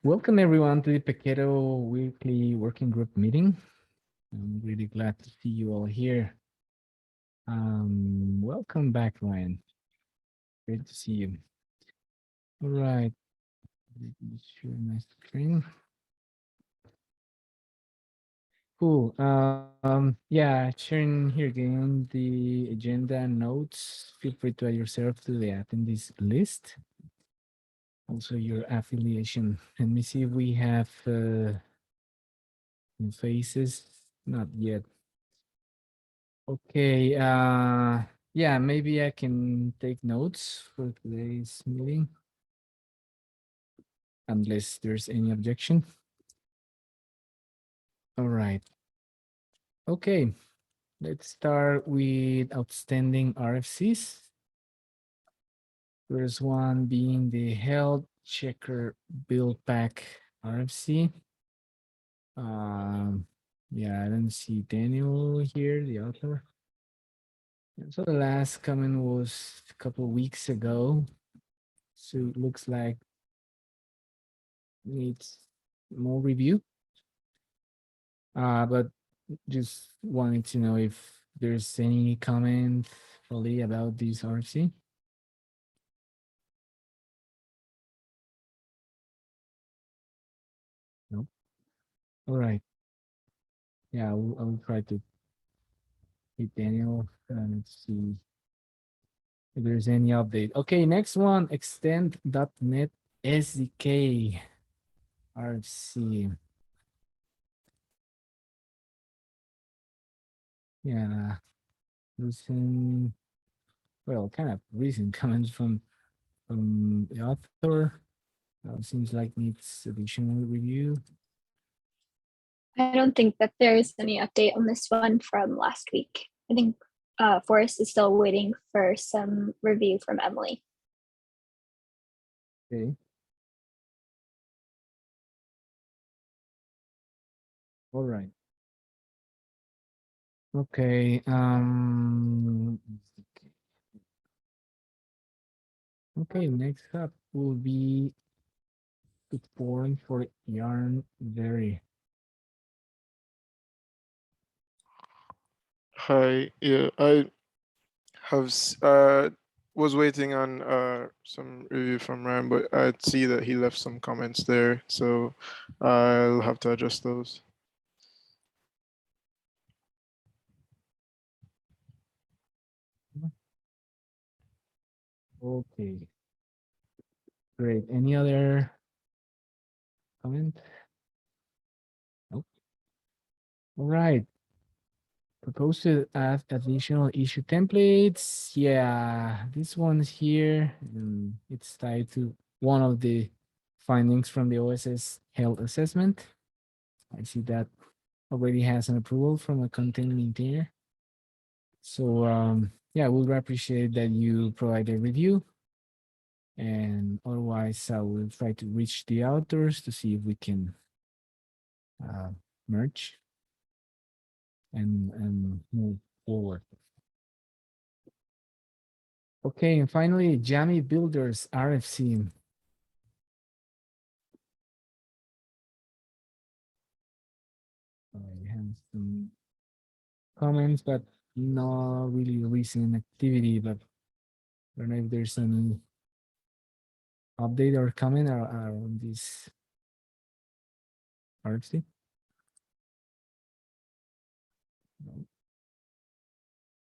Welcome everyone to the Paketo weekly working group meeting. I'm really glad to see you all here. Welcome back, Ryan. Great to see you. All right, let me share my screen. Cool. Yeah, sharing here again the agenda and notes. Feel free to add yourself to the attendees list. Also your affiliation. Let me see if we have new faces. Not yet. Okay, yeah, maybe I can take notes for today's meeting, unless there's any objection. All right. Okay, let's start with outstanding RFCs. First one being the health checker Buildpack RFC. Yeah, I don't see Daniel here, the author. So the last comment was a couple of weeks ago. So it looks like needs more review. But just wanted to know if there's any comment really about this RFC. No. All right. Yeah, I will try to hit Daniel and see if there's any update. Okay, next one, extend.NET SDK RFC. Yeah, recent, well, kind of recent comments from the author. Seems like needs additional review. I don't think that there is any update on this one from last week. I think Forrest is still waiting for some review from Emily. Okay. All right. Okay. Okay. Next up will be support for yarn very. Hi, yeah, I have was waiting on some review from Ryan, but I see that he left some comments there, so I'll have to adjust those. Okay. Great. Any other comment? Nope. All right. Proposed to add additional issue templates. Yeah, this one's here. It's tied to one of the findings from the OSS health assessment. I see that already has an approval from a content maintainer. So yeah, we would appreciate that you provide a review. And otherwise, I will try to reach the authors to see if we can merge and move forward. Okay, and finally, Jammy Builders RFC. I have some comments, but no really recent activity. But I don't know if there's any update or comment on this RFC.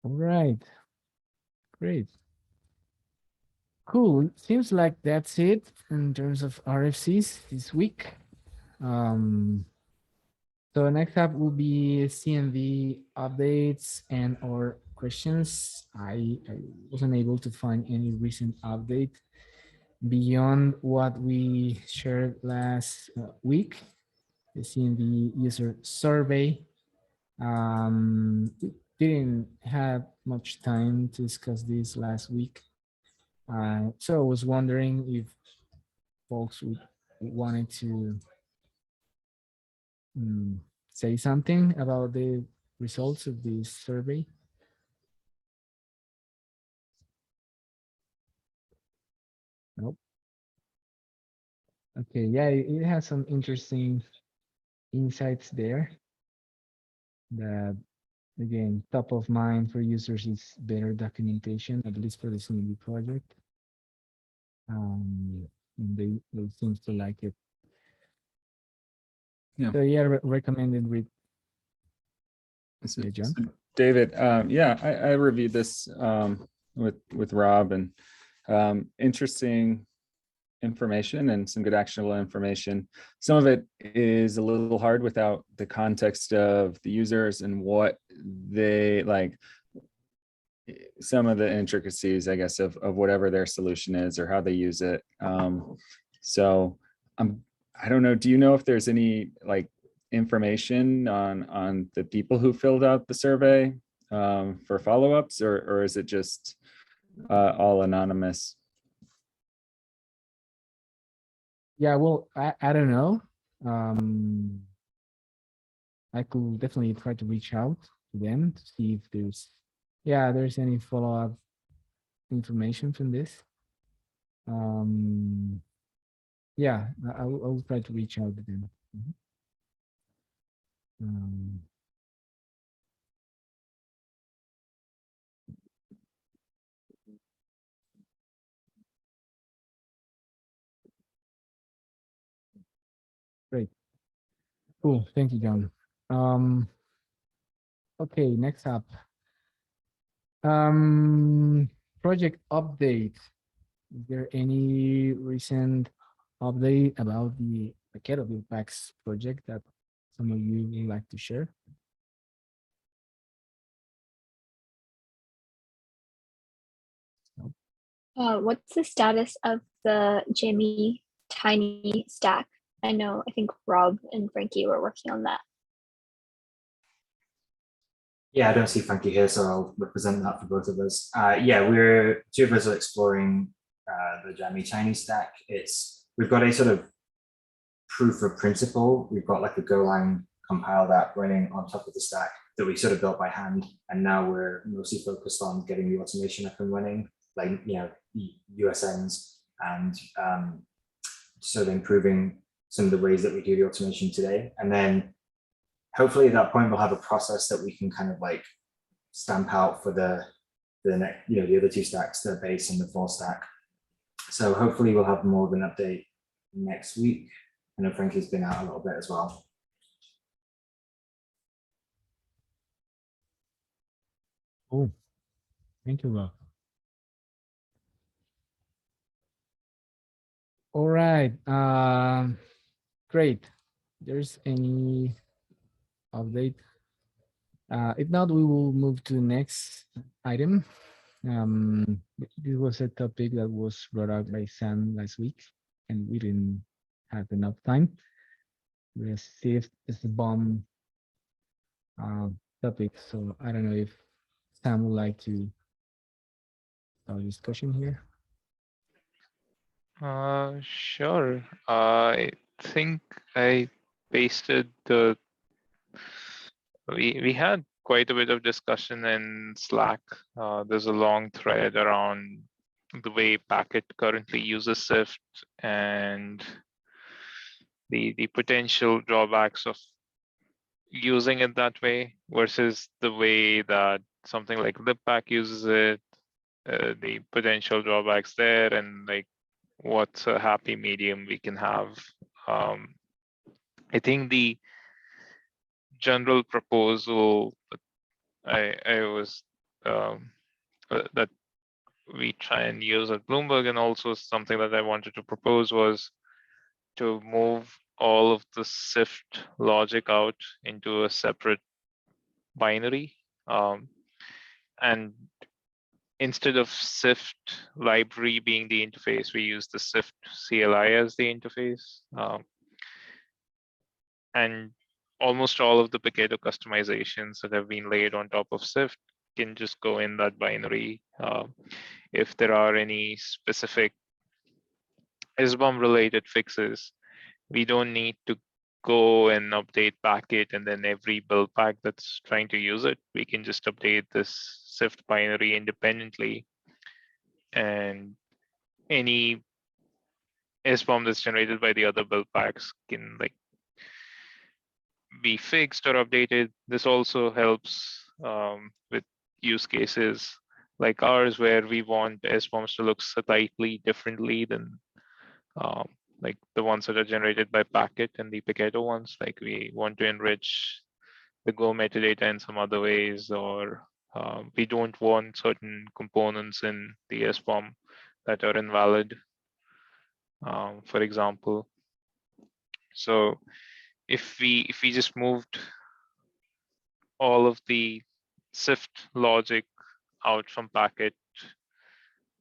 All right, great. Cool. Seems like that's it in terms of RFCs this week. So next up will be CMV updates and or questions. I wasn't able to find any recent update beyond what we shared last week, the CMV user survey. We didn't have much time to discuss this last week. So I was wondering if folks wanted to say something about the results of this survey. Nope. Okay, yeah, it has some interesting insights there that, again, top of mind for users is better documentation, at least for the CMD project. And they seems to like it. Yeah. So yeah, recommended with So- Yeah, John? so David, yeah, I reviewed this with Rob, and interesting information and some good actionable information. Some of it is a little hard without the context of the users and what they like, some of the intricacies, I guess, of whatever their solution is or how they use it. So I don't know, do you know if there's any like information on the people who filled out the survey for follow-ups, or is it just all anonymous? Yeah, well, I don't know. I could definitely try to reach out to them to see if there's any follow-up information from this. Yeah, I will try to reach out to them. Great. Cool. Thank you, John. Okay, next up. Project update. Is there any recent update about the Paketo Buildpacks project that some of you would like to share? What's the status of the Jimmy Tiny stack? I think Rob and Frankie were working on that. Yeah, I don't see Frankie here, so I'll represent that for both of us. Yeah, we're two of us are exploring the Jammy Chinese stack. We've got a sort of proof of principle. We've got like a Golang compiled app running on top of the stack that we sort of built by hand, and now we're mostly focused on getting the automation up and running, like USNs, and sort of improving some of the ways that we do the automation today. And then hopefully at that point we'll have a process that we can kind of like stamp out for the next, the other two stacks, the base and the full stack. So hopefully we'll have more of an update next week. I know Frankie's been out a little bit as well. Oh, thank you, Rob. All right. Great. There's any update? If not, we will move to the next item. This was a topic that was brought up by Sam last week, and we didn't have enough time. We received this bomb topic, so I don't know if Sam would like to start a discussion here. Sure. I think I pasted we had quite a bit of discussion in Slack. There's a long thread around the way Packet currently uses Sift and the potential drawbacks of using it that way versus the way that something like Libpack uses it, the potential drawbacks there, and like what's a happy medium we can have. I think the general proposal I was that we try and use at Bloomberg, and also something that I wanted to propose was to move all of the Sift logic out into a separate binary. And instead of Sift library being the interface, we use the Sift CLI as the interface. And almost all of the Paketo customizations that have been laid on top of Sift can just go in that binary. If there are any specific SBOM related fixes, we don't need to go and update Packet and then every build pack that's trying to use it. We can just update this Sift binary independently, and any SBOM that's generated by the other build packs can like be fixed or updated. This also helps with use cases like ours where we want SBOMs to look slightly differently than like the ones that are generated by Packet and the Paketo ones. Like we want to enrich the Go metadata in some other ways, or we don't want certain components in the SBOM that are invalid, for example. So if we just moved all of the SIFT logic out from Packet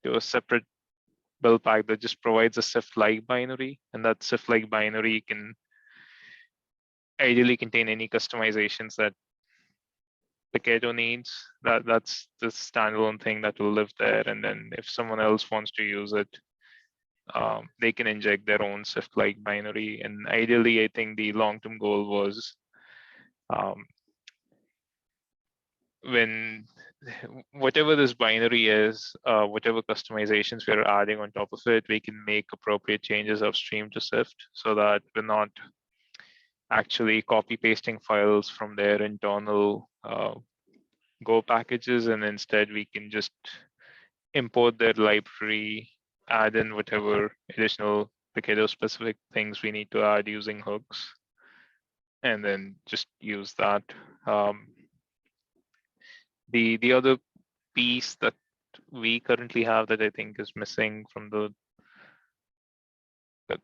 to a separate build pack that just provides a SIFT-like binary, and that SIFT-like binary can ideally contain any customizations that Paketo needs. That's the standalone thing that will live there, and then if someone else wants to use it, they can inject their own SIFT-like binary. And ideally, I think the long-term goal was when whatever this binary is, whatever customizations we're adding on top of it, we can make appropriate changes upstream to SIFT so that we're not actually copy pasting files from their internal Go packages, and instead we can just import their library, add in whatever additional Paketo specific things we need to add using hooks, and then just use that. The other piece that we currently have that I think is missing from the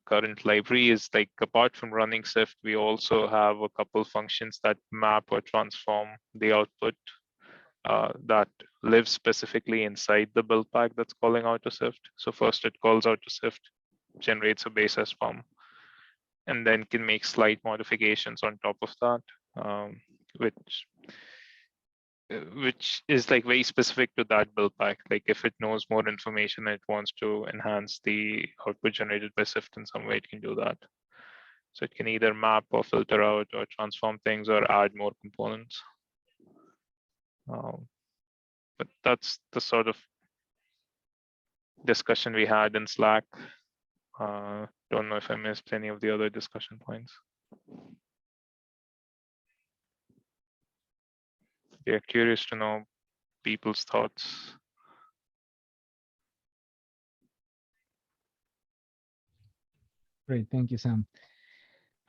current library is like, apart from running SIFT, we also have a couple functions that map or transform the output that lives specifically inside the build pack that's calling out to SIFT. So first it calls out to SIFT, generates a base SBOM, and then can make slight modifications on top of that, which is like very specific to that build pack. Like if it knows more information and it wants to enhance the output generated by SIFT in some way, it can do that. So it can either map or filter out or transform things or add more components. But that's the sort of discussion we had in Slack. Don't know if I missed any of the other discussion points. Yeah, curious to know people's thoughts. Great, thank you, Sam.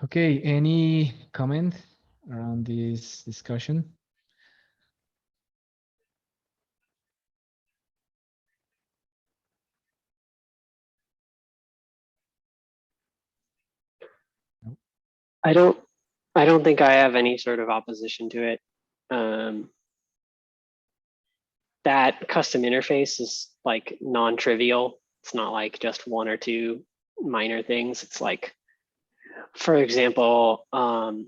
Okay, any comment around this discussion? I don't think I have any sort of opposition to it. That custom interface is like non-trivial. It's not like just one or two minor things. It's like, for example, on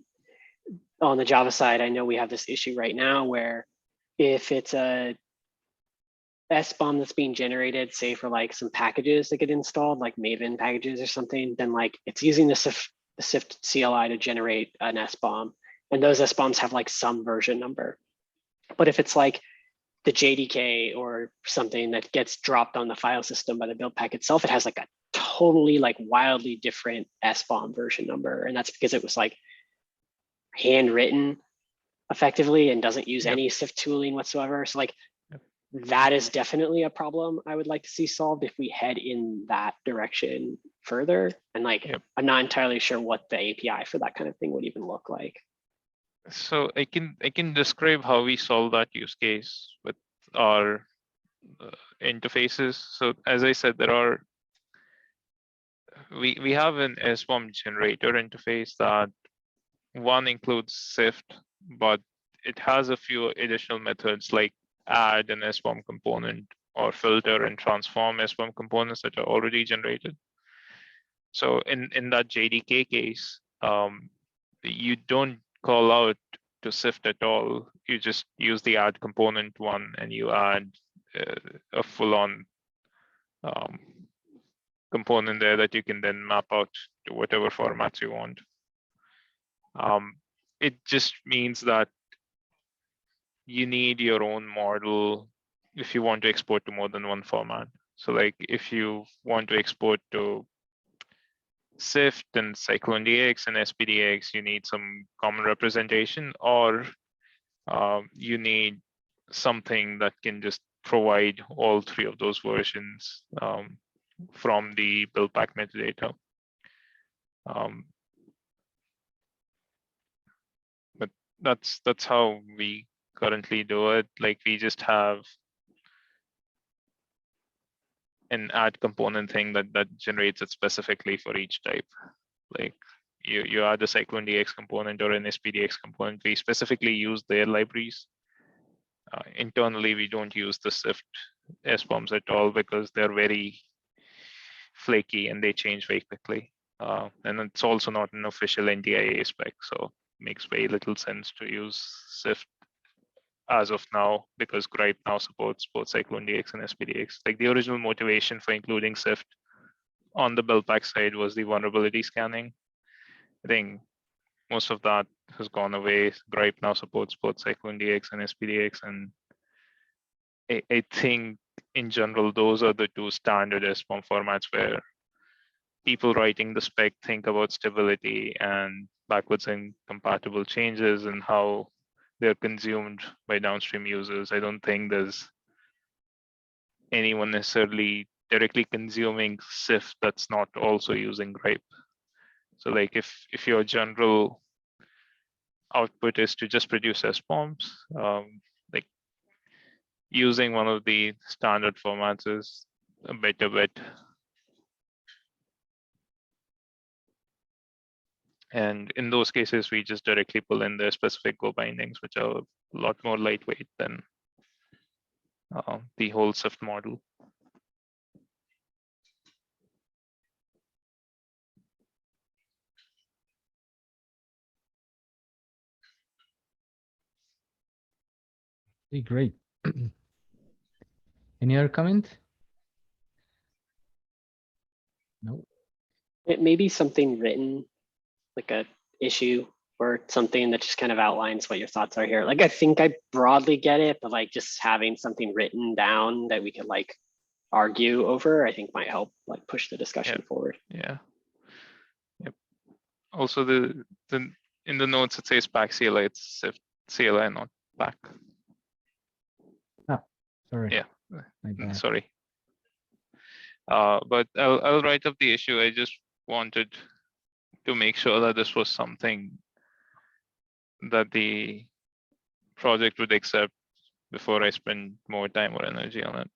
the Java side, I know we have this issue right now where if it's a SBOM that's being generated, say for like some packages that get installed, like Maven packages or something, then like it's using the SIFT CLI to generate an SBOM, and those SBOMs have like some version number. But if it's like the JDK or something that gets dropped on the file system by the build pack itself, it has like a totally like wildly different SBOM version number. And that's because it was like handwritten effectively and doesn't use any SIFT tooling whatsoever. So like that is definitely a problem I would like to see solved if we head in that direction further. And like, I'm not entirely sure what the API for that kind of thing would even look like. So I can describe how we solve that use case with our interfaces. So as I said, we have an SBOM generator interface that one includes SIFT, but it has a few additional methods like add an SBOM component or filter and transform SBOM components that are already generated. So in that JDK case, you don't call out to SIFT at all. You just use the add component one and you add a full-on component there that you can then map out to whatever formats you want. It just means that you need your own model if you want to export to more than one format. So like if you want to export to Sift and CycloneDX and SPDX, you need some common representation, or you need something that can just provide all three of those versions from the Buildpack metadata. But that's how we currently do it. Like, we just have an add component thing that generates it specifically for each type. Like, you add a CycloneDX component or an SPDX component, we specifically use their libraries. Internally, we don't use the Sift SBOMs at all because they're very flaky and they change very quickly. And it's also not an official NDIA spec, so it makes very little sense to use Sift as of now, because Gripe now supports both CycloneDX and SPDX. Like, the original motivation for including Sift on the Buildpack side was the vulnerability scanning. I think most of that has gone away. Gripe now supports both CycloneDX and SPDX, and I think in general those are the two standard SBOM formats where people writing the spec think about stability and backwards incompatible changes and how they're consumed by downstream users. I don't think there's anyone necessarily directly consuming Sift that's not also using Gripe. So like, if your general output is to just produce SBOMs, like, using one of the standard formats is a better bet. And in those cases, we just directly pull in the specific Go bindings, which are a lot more lightweight than the whole Sift model. Okay, great. Any other comment? No. It may be something written, like a issue or something that just kind of outlines what your thoughts are here. Like, I think I broadly get it, but like just having something written down that we could like argue over, I think might help like push the discussion forward. Yeah. Yep. Also, the in the notes it says Pack CLI, it's Sift CLI, not Pack. Sorry. Yeah. My bad. Sorry. But I'll write up the issue. I just wanted to make sure that this was something that the project would accept before I spend more time or energy on it.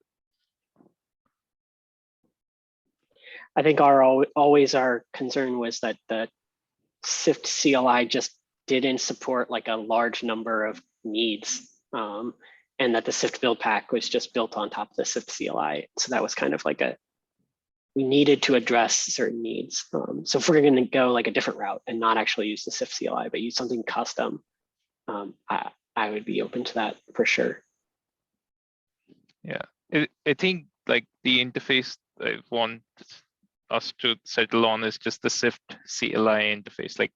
I think always our concern was that the Sift CLI just didn't support like a large number of needs, and that the Sift build pack was just built on top of the Sift CLI. So that was kind of like we needed to address certain needs. So if we're going to go like a different route and not actually use the Sift CLI, but use something custom, I would be open to that for sure. Yeah, I think like the interface I want us to settle on is just the Sift CLI interface, like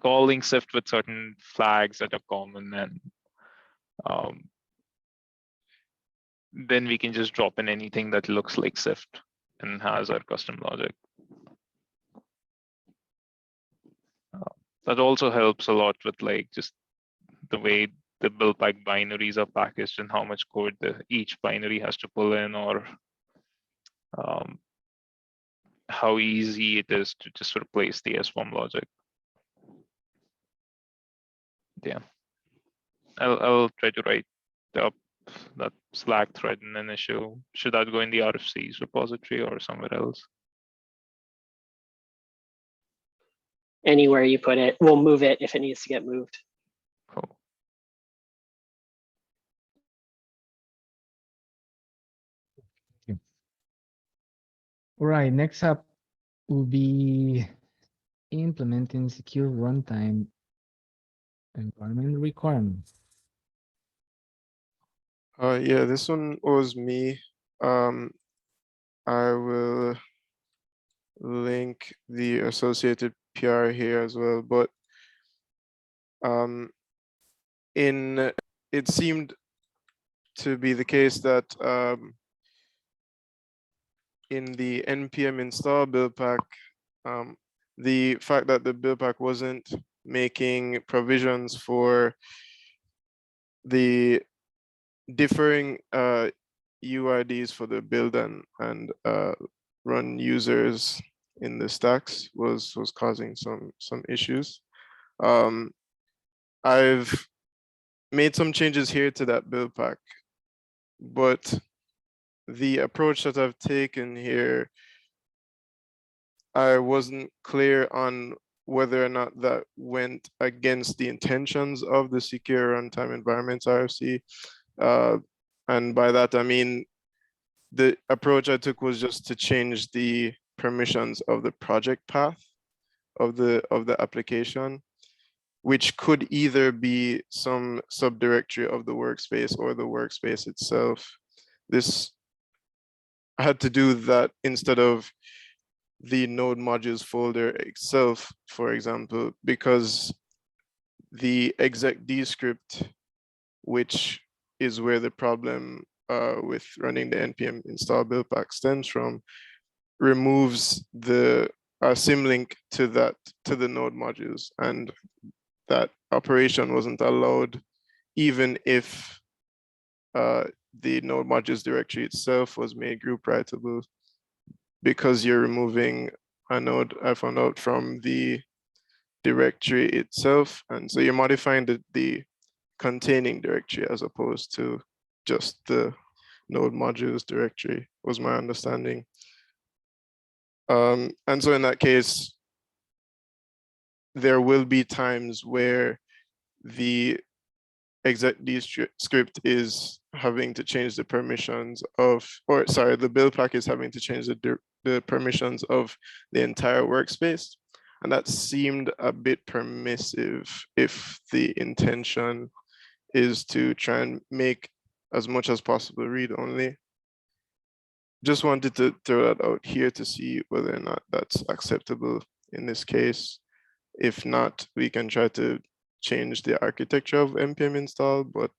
calling Sift with certain flags that are common, and then we can just drop in anything that looks like Sift and has our custom logic. That also helps a lot with like just the way the Buildpack binaries are packaged and how much code each binary has to pull in, or how easy it is to just replace the SBOM logic. Yeah, I'll try to write up that Slack thread in an issue. Should that go in the Rfcs repository or somewhere else? Anywhere you put it, we'll move it if it needs to get moved. Cool. All right, next up will be implementing secure runtime environment requirements. Yeah, this one was me. I will link the associated PR here as well, but it seemed to be the case that in the npm install Buildpack, the fact that the build pack wasn't making provisions for the differing UIDs for the build and run users in the stacks was causing some issues. I've made some changes here to that build pack, but the approach that I've taken here, I wasn't clear on whether or not that went against the intentions of the secure runtime environments RFC. And by that, I mean, the approach I took was just to change the permissions of the project path of the application, which could either be some subdirectory of the workspace or the workspace itself. I had to do that instead of the node modules folder itself, for example, because the execd script, which is where the problem with running the npm install buildpack stems from, removes the symlink to the node modules, and that operation wasn't allowed even if the node modules directory itself was made group writable, because you're removing a node I found out from the directory itself, and so you're modifying the containing directory as opposed to just the node modules directory, was my understanding. And so in that case, there will be times where the execd script is having to change the permissions of, or sorry, the build pack is having to change the permissions of the entire workspace. And that seemed a bit permissive if the intention is to try and make as much as possible read only. Just wanted to throw that out here to see whether or not that's acceptable in this case. If not, we can try to change the architecture of npm install, but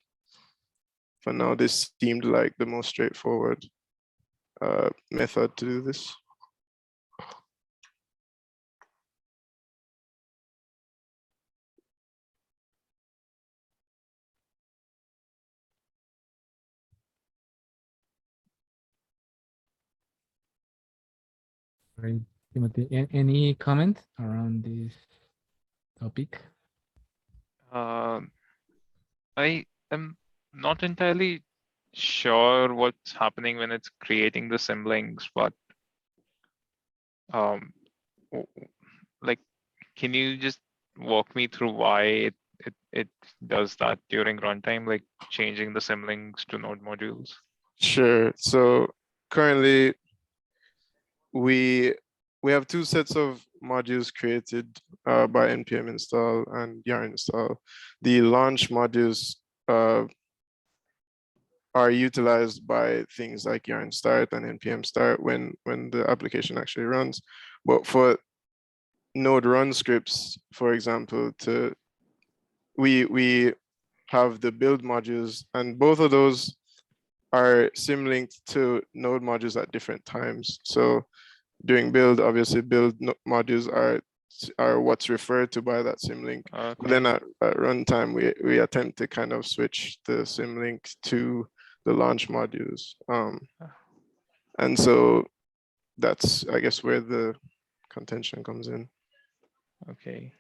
for now, this seemed like the most straightforward method to do this. Right, Timothy, any comment around this topic? I am not entirely sure what's happening when it's creating the symlinks, but like, can you just walk me through why it does that during runtime, like changing the symlinks to node modules? Sure. So currently, we have two sets of modules created by npm install and yarn install. The launch modules are utilized by things like yarn start and npm start when the application actually runs. But for node run scripts, for example, we have the build modules, and both of those are symlinked to node modules at different times. So during build, obviously build modules are what's referred to by that symlink. Okay. But then at runtime, we attempt to kind of switch the symlink to the launch modules. And so that's, I guess, where the contention comes in. Okay.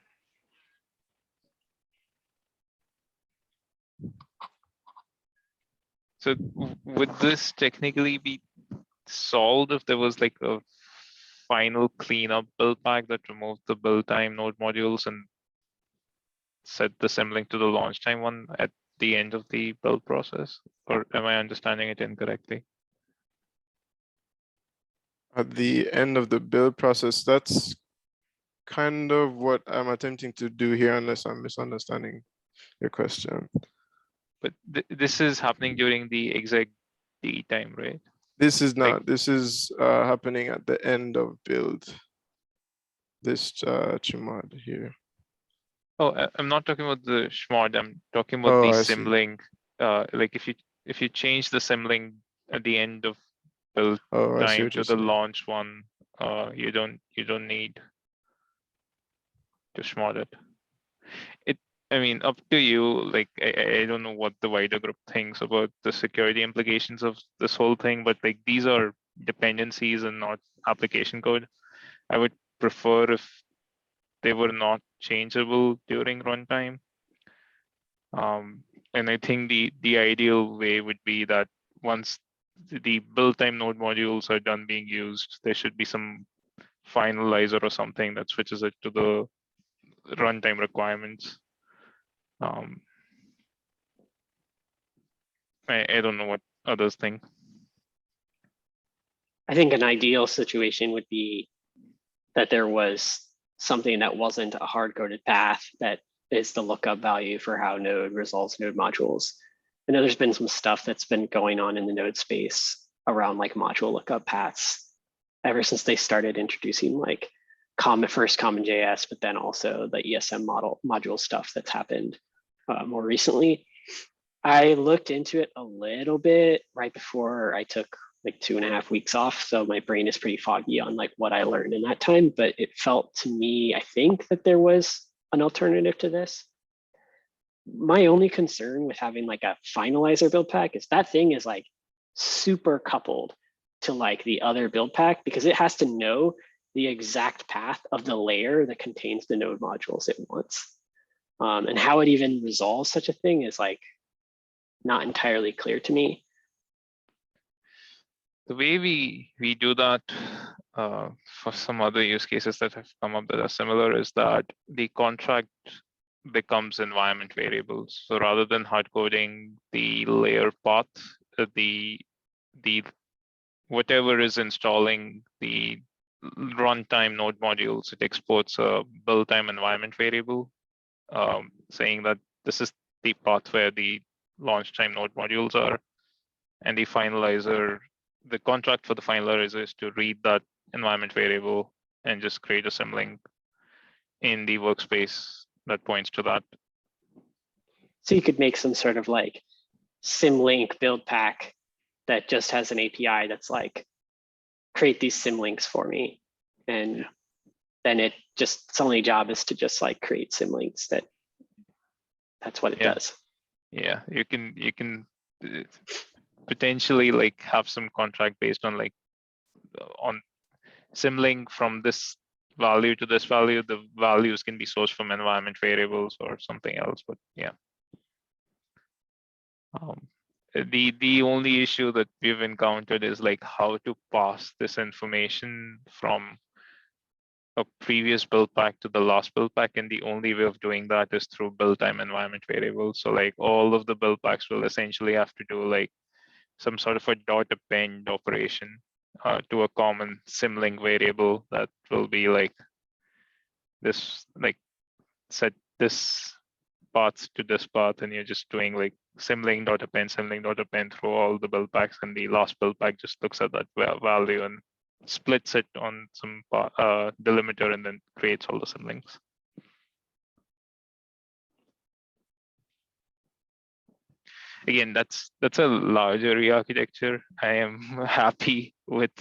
So would this technically be solved if there was like a final cleanup build pack that removed the build time node modules and set the symlink to the launch time one at the end of the build process? Or am I understanding it incorrectly? At the end of the build process, that's kind of what I'm attempting to do here, unless I'm misunderstanding your question. But this is happening during the exec D time, right? This is Like- not, this is happening at the end of build. This chmod here. Oh, I'm not talking about the chmod. I'm talking about Oh, the I see. symlink. Like if you change the symlink at the end of build Oh, I see time what to you're the saying. launch one, you don't need shmod it. I mean, up to you. Like, I don't know what the wider group thinks about the security implications of this whole thing, but like these are dependencies and not application code. I would prefer if they were not changeable during runtime. And I think the ideal way would be that once the build time node modules are done being used, there should be some finalizer or something that switches it to the runtime requirements. I don't know what others think. I think an ideal situation would be that there was something that wasn't a hard-coded path that is the lookup value for how node resolves node modules. I know there's been some stuff that's been going on in the node space around like module lookup paths ever since they started introducing like first common JS, but then also the ESM module stuff that's happened more recently. I looked into it a little bit right before I took like 2.5 weeks off. So my brain is pretty foggy on like what I learned in that time, but it felt to me, I think that there was an alternative to this. My only concern with having like a finalizer build pack is that thing is like super coupled to like the other build pack because it has to know the exact path of the layer that contains the node modules it wants. And how it even resolves such a thing is like not entirely clear to me. The way we do that for some other use cases that have come up that are similar is that the contract becomes environment variables. So rather than hard coding the layer path, the whatever is installing the runtime node modules, it exports a build time environment variable, saying that this is the path where the launch time node modules are, and the finalizer, the contract for the finalizer is to read that environment variable and just create a symlink in the workspace that points to that. So you could make some sort of like symlink build pack that just has an API that's like, create these symlinks for me. And then it just, its only job is to just like create symlinks that's what it does. Yeah, you can potentially like have some contract based on like on symlink from this value to this value. The values can be sourced from environment variables or something else, but yeah. The only issue that we've encountered is like how to pass this information from a previous build pack to the last build pack, and the only way of doing that is through build time environment variables. So like all of the build packs will essentially have to do like some sort of a dot append operation to a common symlink variable that will be like this, like set this path to this path, and you're just doing like symlink dot append through all the build packs, and the last build pack just looks at that value and splits it on some delimiter and then creates all the symlinks. Again, that's a larger re-architecture. I am happy with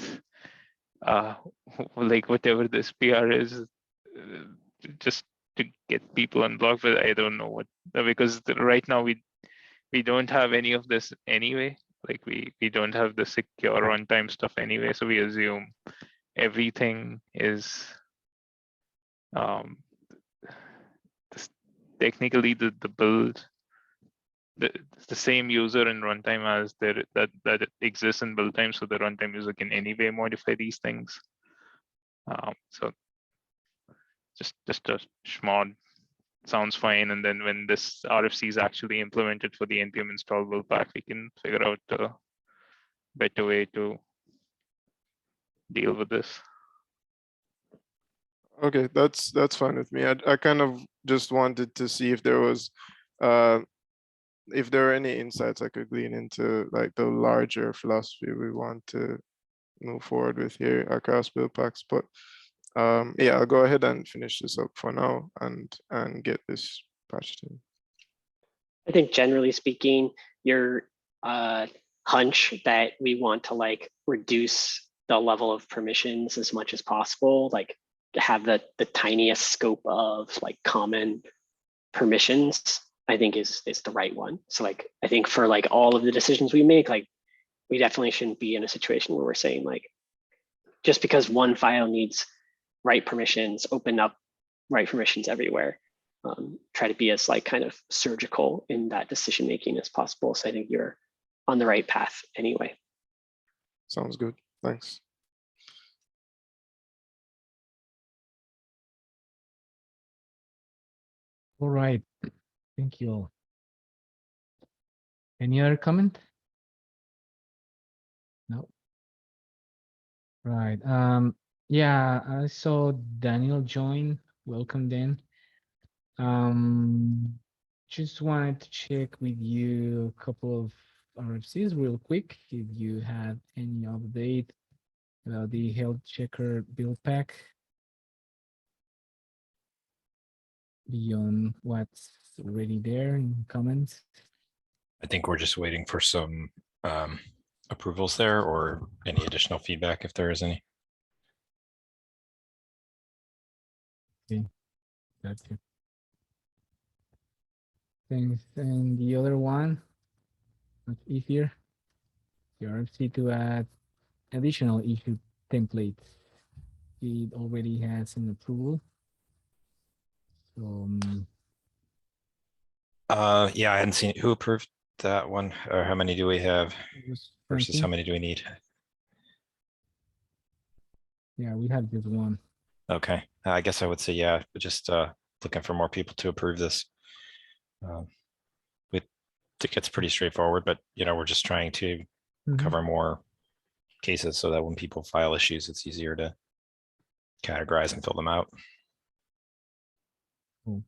like whatever this PR is, just to get people unblocked. But I don't know what, because right now we don't have any of this anyway. Like we don't have the secure runtime stuff anyway, so we assume everything is technically the build, the same user in runtime as that exists in build time, so the runtime user can anyway modify these things. So just a schmod sounds fine, and then when this RFC is actually implemented for the npm install build pack, we can figure out a better way to deal with this. Okay, that's fine with me. I kind of just wanted to see if there was if there are any insights I could glean into like the larger philosophy we want to move forward with here across build packs. But yeah, I'll go ahead and finish this up for now and get this patched in. I think generally speaking, your hunch that we want to like reduce the level of permissions as much as possible, like have the tiniest scope of like common permissions, I think is the right one. So like, I think for like all of the decisions we make, like we definitely shouldn't be in a situation where we're saying like, just because one file needs write permissions, open up write permissions everywhere. Try to be as like kind of surgical in that decision making as possible. So I think you're on the right path anyway. Sounds good. Thanks. All right. Thank you all. Any other comment? No. Right. Yeah, I saw Daniel join. Welcome, Dan. Just wanted to check with you a couple of RFCs real quick. If you had any update about the health checker build pack beyond what's already there in comments. I think we're just waiting for some approvals there or any additional feedback if there is any. That's it. Thanks. And the other one, much easier, the RFC to add additional issue templates. It already has an approval. So Yeah, I hadn't seen who approved that one, or how many do we have it was versus Frankie. how many do we need? Yeah, we have just one. Okay, I guess I would say yeah, but just looking for more people to approve this. We think it's pretty straightforward, but you know, we're just trying to cover more cases so that when people file issues, it's easier to categorize and fill them out. Cool.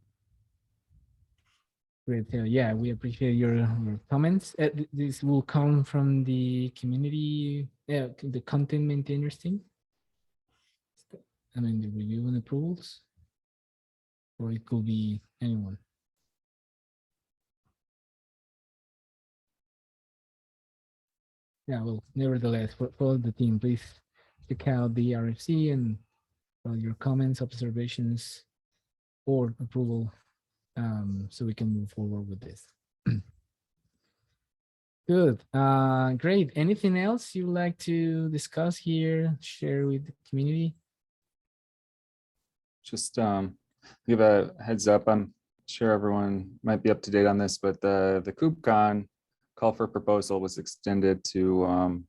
Great. Yeah, we appreciate your comments. This will come from the community, the content maintainers team. I mean, the review and approvals, or it could be anyone. Yeah, well, nevertheless, for the team, please check out the RFC and your comments, observations, or approval, so we can move forward with this. Good. Great. Anything else you'd like to discuss here, share with the community? Just give a heads up. I'm sure everyone might be up to date on this, but the Kubecon call for proposal was extended to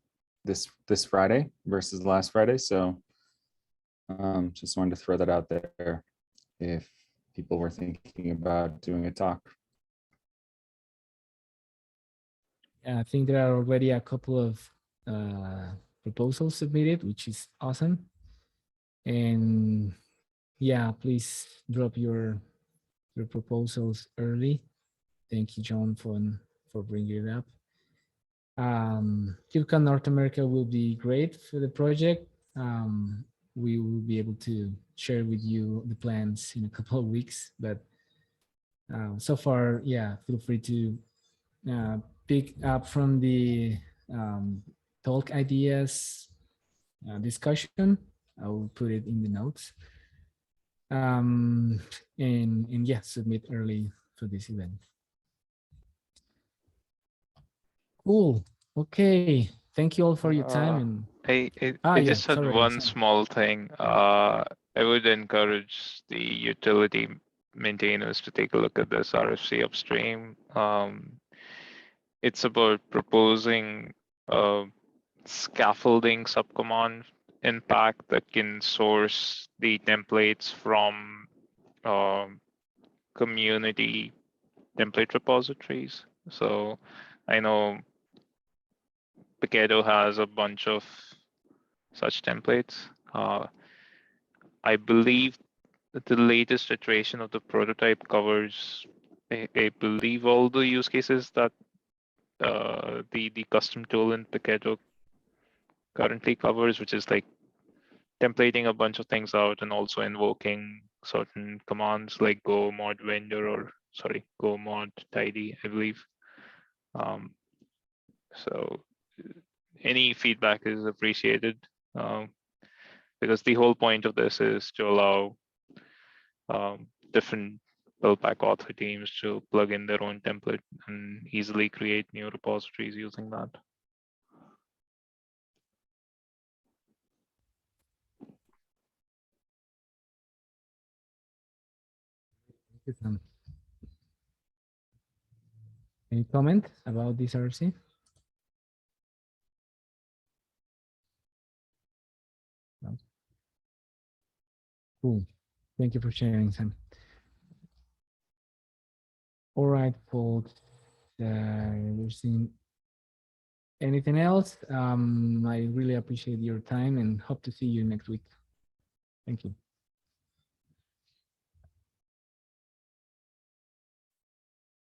this Friday versus last Friday. So just wanted to throw that out there if people were thinking about doing a talk. I think there are already a couple of proposals submitted, which is awesome. And yeah, please drop your proposals early. Thank you, John, for bringing it up. Kubecon North America will be great for the project. We will be able to share with you the plans in a couple of weeks, but so far, yeah, feel free to pick up from the talk ideas discussion. I will put it in the notes. And yeah, submit early for this event. Cool. Okay. Thank you all for your time. And I just had sorry, one Sam. small thing. I would encourage the utility maintainers to take a look at this RFC upstream. It's about proposing a scaffolding subcommand in Pack that can source the templates from community template repositories. So I know Paketo has a bunch of such templates. I believe that the latest iteration of the prototype covers, I believe, all the use cases that the custom tool in Paketo currently covers, which is like templating a bunch of things out and also invoking certain commands like go mod vendor or go mod tidy, I believe. So any feedback is appreciated. because the whole point of this is to allow different Buildpack author teams to plug in their own template and easily create new repositories using that. Thank you, Sam. Any comment about this RFC? No. Cool. Thank you for sharing, Sam. All right, folks. We're seeing anything else? I really appreciate your time and hope to see you next week. Thank you.